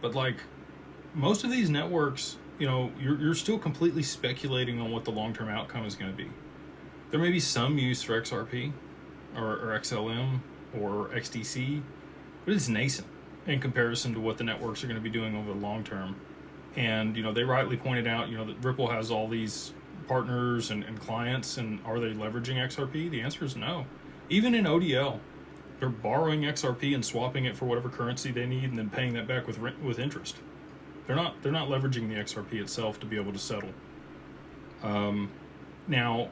But like most of these networks, you're still completely speculating on what the long-term outcome is going to be. There may be some use for XRP or XLM or XDC, but it's nascent in comparison to what the networks are going to be doing over the long term. And they rightly pointed out, that Ripple has all these partners and clients, and are they leveraging XRP? The answer is no. Even in ODL, they're borrowing XRP and swapping it for whatever currency they need, and then paying that back with interest. They're not leveraging the XRP itself to be able to settle. Now,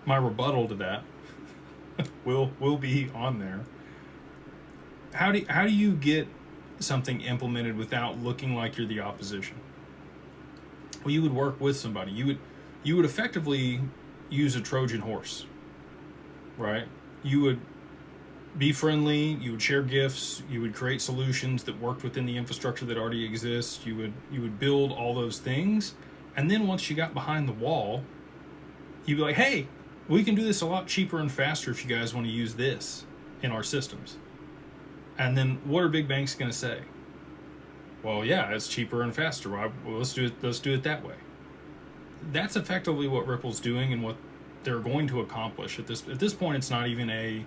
my rebuttal to that will be on there. How do you get something implemented without looking like you're the opposition? Well, you would work with somebody. You would effectively use a Trojan horse, right? You would be friendly, you would share gifts, you would create solutions that worked within the infrastructure that already exists, you would build all those things, and then once you got behind the wall, you'd be like, hey, we can do this a lot cheaper and faster if you guys want to use this in our systems. And then what are big banks going to say? Well, yeah, it's cheaper and faster. Well, let's do it that way. That's effectively what Ripple's doing and what they're going to accomplish. At this point, it's not even a,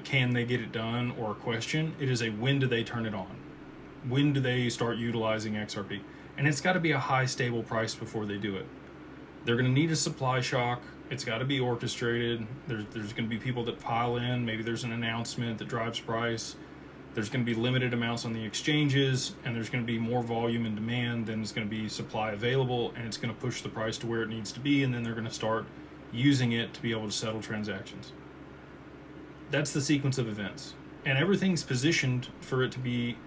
can they get it done or a question. It is a, when do they turn it on? When do they start utilizing XRP? And it's got to be a high stable price before they do it. They're going to need a supply shock. It's got to be orchestrated. There's going to be people that pile in. Maybe there's an announcement that drives price. There's going to be limited amounts on the exchanges, and there's going to be more volume and demand than is going to be supply available, and it's going to push the price to where it needs to be, and then they're going to start using it to be able to settle transactions. That's the sequence of events. And everything's positioned for it to be,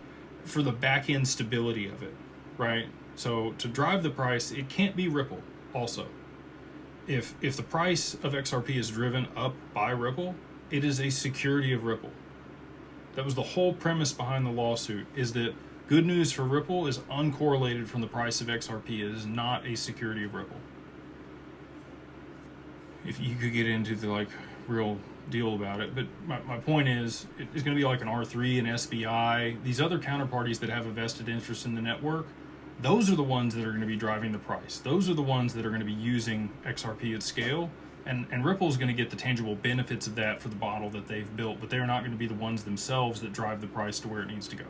for the back end stability of it, right? So to drive the price, it can't be Ripple also. If the price of XRP is driven up by Ripple, it is a security of Ripple. That was the whole premise behind the lawsuit, is that good news for Ripple is uncorrelated from the price of XRP. It is not a security of Ripple. If you could get into the real deal about it, but my point is, it's going to be like an R3 and SBI, these other counterparties that have a vested interest in the network. Those are the ones that are going to be driving the price. Those are the ones that are going to be using XRP at scale. And Ripple is going to get the tangible benefits of that for the model that they've built, but they're not going to be the ones themselves that drive the price to where it needs to go.